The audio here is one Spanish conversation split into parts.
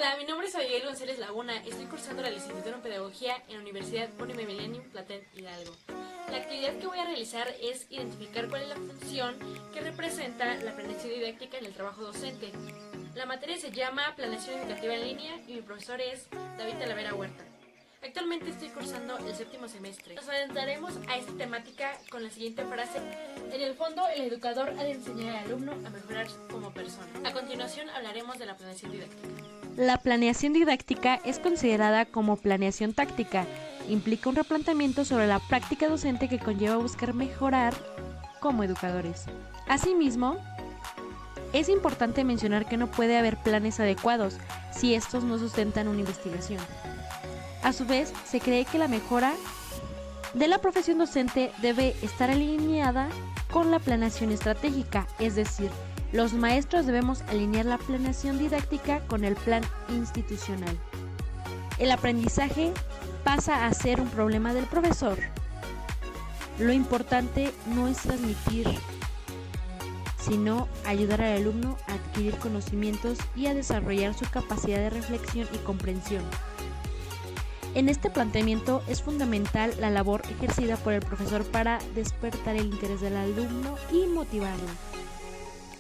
Hola, mi nombre es Abigail González Laguna. Estoy cursando la licenciatura en Pedagogía en la Universidad Unimillennium Platén Hidalgo. La actividad que voy a realizar es identificar cuál es la función que representa la planeación didáctica en el trabajo docente. La materia se llama Planeación Educativa en Línea y mi profesor es David Talavera Huerta. Actualmente estoy cursando el 7º semestre. Nos adentraremos a esta temática con la siguiente frase: en el fondo, el educador ha de enseñar al alumno a mejorar como persona. A continuación hablaremos de la planeación didáctica. La planeación didáctica es considerada como planeación táctica. Implica un replanteamiento sobre la práctica docente que conlleva buscar mejorar como educadores. Asimismo, es importante mencionar que no puede haber planes adecuados si estos no sustentan una investigación. A su vez, se cree que la mejora de la profesión docente debe estar alineada con la planeación estratégica, es decir, los maestros debemos alinear la planeación didáctica con el plan institucional. El aprendizaje pasa a ser un problema del profesor. Lo importante no es transmitir, sino ayudar al alumno a adquirir conocimientos y a desarrollar su capacidad de reflexión y comprensión. En este planteamiento es fundamental la labor ejercida por el profesor para despertar el interés del alumno y motivarlo,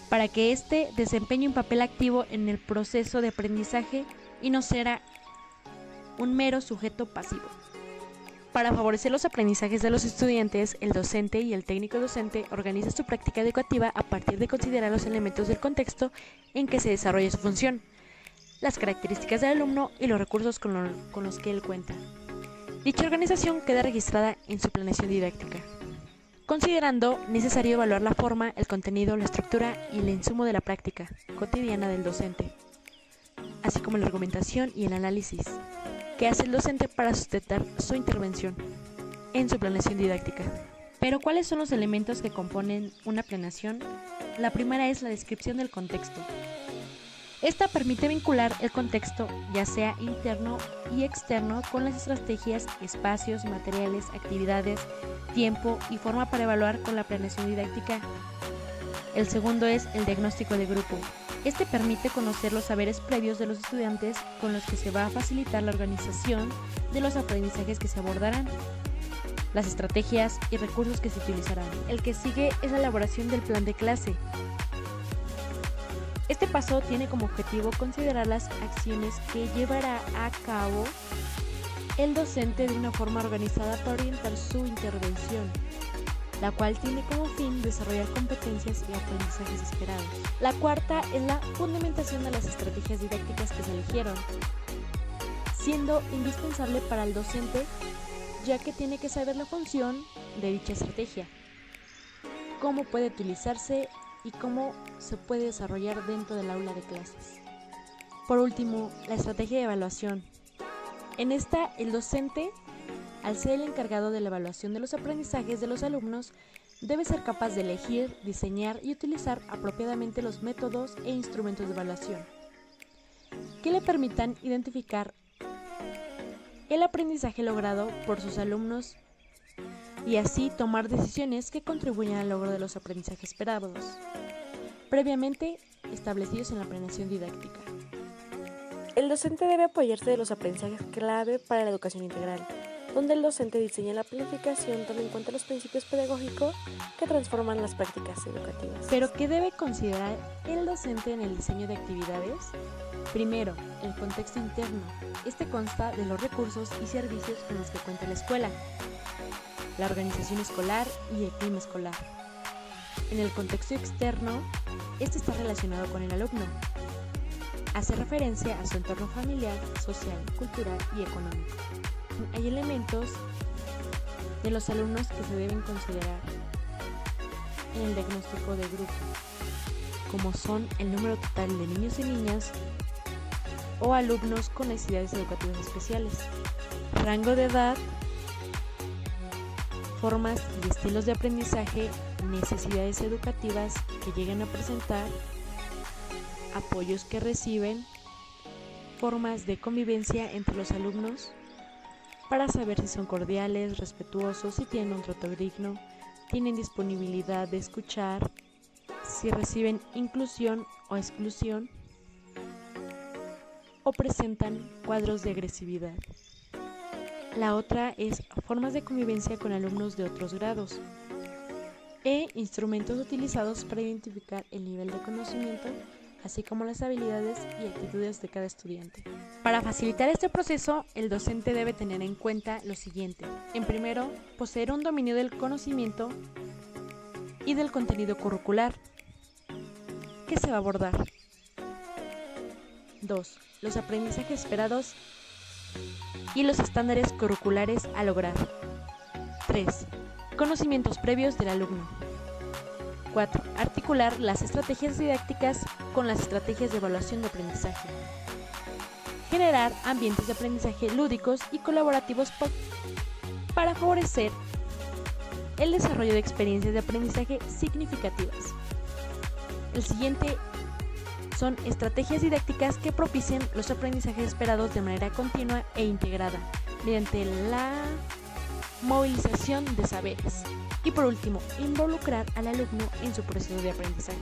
para que éste desempeñe un papel activo en el proceso de aprendizaje y no sea un mero sujeto pasivo. Para favorecer los aprendizajes de los estudiantes, el docente y el técnico docente organiza su práctica educativa a partir de considerar los elementos del contexto en que se desarrolla su función, las características del alumno y los recursos con los que él cuenta. Dicha organización queda registrada en su planeación didáctica, considerando necesario evaluar la forma, el contenido, la estructura y el insumo de la práctica cotidiana del docente, así como la argumentación y el análisis que hace el docente para sustentar su intervención en su planeación didáctica. Pero, ¿cuáles son los elementos que componen una planeación? La primera es la descripción del contexto. Esta permite vincular el contexto, ya sea interno y externo, con las estrategias, espacios, materiales, actividades, tiempo y forma para evaluar con la planeación didáctica. El segundo es el diagnóstico de grupo. Este permite conocer los saberes previos de los estudiantes con los que se va a facilitar la organización de los aprendizajes que se abordarán, las estrategias y recursos que se utilizarán. El que sigue es la elaboración del plan de clase. Este paso tiene como objetivo considerar las acciones que llevará a cabo el docente de una forma organizada para orientar su intervención, la cual tiene como fin desarrollar competencias y aprendizajes esperados. La cuarta es la fundamentación de las estrategias didácticas que se eligieron, siendo indispensable para el docente, ya que tiene que saber la función de dicha estrategia, cómo puede utilizarse y cómo se puede desarrollar dentro del aula de clases. Por último, la estrategia de evaluación. En esta, el docente, al ser el encargado de la evaluación de los aprendizajes de los alumnos, debe ser capaz de elegir, diseñar y utilizar apropiadamente los métodos e instrumentos de evaluación que le permitan identificar el aprendizaje logrado por sus alumnos y así tomar decisiones que contribuyan al logro de los aprendizajes esperados, previamente establecidos en la planeación didáctica. El docente debe apoyarse de los aprendizajes clave para la educación integral, donde el docente diseña la planificación toma en cuenta los principios pedagógicos que transforman las prácticas educativas. ¿Pero qué debe considerar el docente en el diseño de actividades? Primero, el contexto interno. Este consta de los recursos y servicios con los que cuenta la escuela, la organización escolar y el clima escolar. En el contexto externo, este está relacionado con el alumno. Hace referencia a su entorno familiar, social, cultural y económico. Hay elementos de los alumnos que se deben considerar en el diagnóstico de grupo, como son el número total de niños y niñas o alumnos con necesidades educativas especiales, rango de edad, formas y estilos de aprendizaje, necesidades educativas que llegan a presentar, apoyos que reciben, formas de convivencia entre los alumnos, para saber si son cordiales, respetuosos, si tienen un trato digno, tienen disponibilidad de escuchar, si reciben inclusión o exclusión, o presentan cuadros de agresividad. La otra es formas de convivencia con alumnos de otros grados e instrumentos utilizados para identificar el nivel de conocimiento, así como las habilidades y actitudes de cada estudiante. Para facilitar este proceso, el docente debe tener en cuenta lo siguiente. En primero, poseer un dominio del conocimiento y del contenido curricular que se va a abordar. 2. Los aprendizajes esperados y los estándares curriculares a lograr. 3. Conocimientos previos del alumno. 4. Articular las estrategias didácticas con las estrategias de evaluación de aprendizaje. Generar ambientes de aprendizaje lúdicos y colaborativos para favorecer el desarrollo de experiencias de aprendizaje significativas. El siguiente son estrategias didácticas que propicien los aprendizajes esperados de manera continua e integrada mediante la movilización de saberes. Y por último, involucrar al alumno en su proceso de aprendizaje.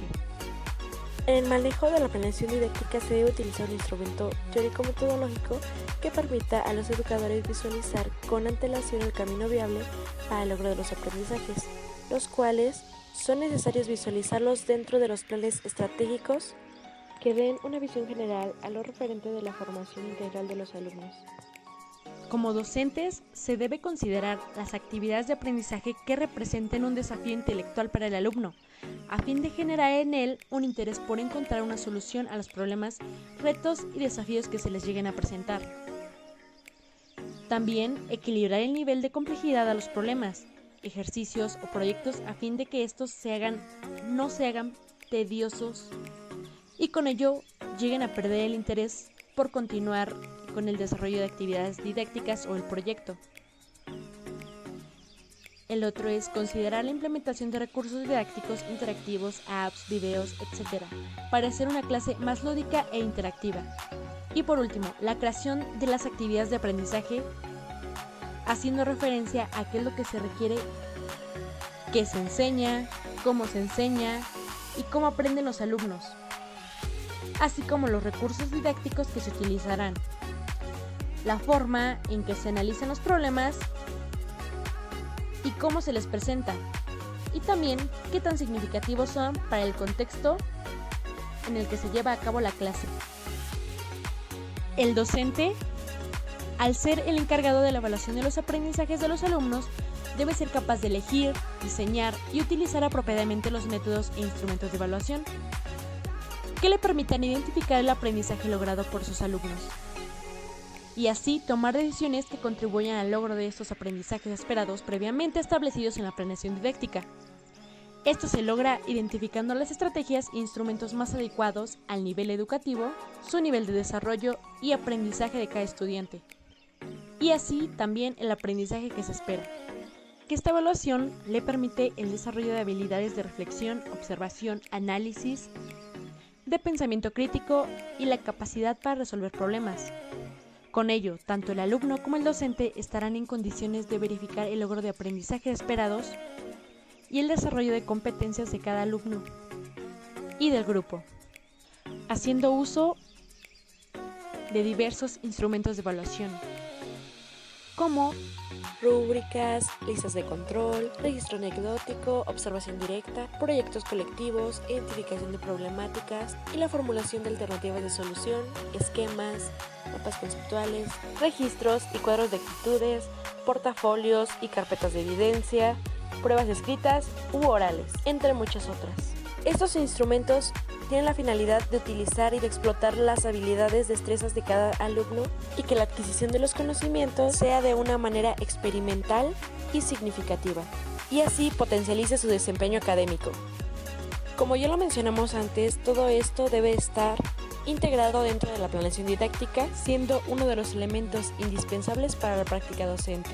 En el manejo de la planeación didáctica se debe utilizar un instrumento teórico-metodológico que permita a los educadores visualizar con antelación el camino viable para el logro de los aprendizajes, los cuales son necesarios visualizarlos dentro de los planes estratégicos que den una visión general a lo referente de la formación integral de los alumnos. Como docentes, se debe considerar las actividades de aprendizaje que representen un desafío intelectual para el alumno, a fin de generar en él un interés por encontrar una solución a los problemas, retos y desafíos que se les lleguen a presentar. También equilibrar el nivel de complejidad a los problemas, ejercicios o proyectos a fin de que estos no se hagan tediosos y con ello lleguen a perder el interés por continuar con el desarrollo de actividades didácticas o el proyecto. El otro es considerar la implementación de recursos didácticos interactivos, apps, videos, etc., para hacer una clase más lúdica e interactiva. Y por último, la creación de las actividades de aprendizaje, haciendo referencia a qué es lo que se requiere, qué se enseña, cómo se enseña y cómo aprenden los alumnos, así como los recursos didácticos que se utilizarán, la forma en que se analizan los problemas y cómo se les presenta, y también qué tan significativos son para el contexto en el que se lleva a cabo la clase. El docente, al ser el encargado de la evaluación de los aprendizajes de los alumnos, debe ser capaz de elegir, diseñar y utilizar apropiadamente los métodos e instrumentos de evaluación que le permitan identificar el aprendizaje logrado por sus alumnos, y así tomar decisiones que contribuyan al logro de estos aprendizajes esperados previamente establecidos en la planeación didáctica. Esto se logra identificando las estrategias e instrumentos más adecuados al nivel educativo, su nivel de desarrollo y aprendizaje de cada estudiante, y así también el aprendizaje que se espera. Que esta evaluación le permite el desarrollo de habilidades de reflexión, observación, análisis, de pensamiento crítico y la capacidad para resolver problemas. Con ello, tanto el alumno como el docente estarán en condiciones de verificar el logro de aprendizajes esperados y el desarrollo de competencias de cada alumno y del grupo, haciendo uso de diversos instrumentos de evaluación, como rúbricas, listas de control, registro anecdótico, observación directa, proyectos colectivos, identificación de problemáticas y la formulación de alternativas de solución, esquemas, mapas conceptuales, registros y cuadros de actitudes, portafolios y carpetas de evidencia, pruebas escritas u orales, entre muchas otras. Estos instrumentos tienen la finalidad de utilizar y de explotar las habilidades, destrezas de cada alumno y que la adquisición de los conocimientos sea de una manera experimental y significativa, y así potencialice su desempeño académico. Como ya lo mencionamos antes, todo esto debe estar integrado dentro de la planeación didáctica, siendo uno de los elementos indispensables para la práctica docente.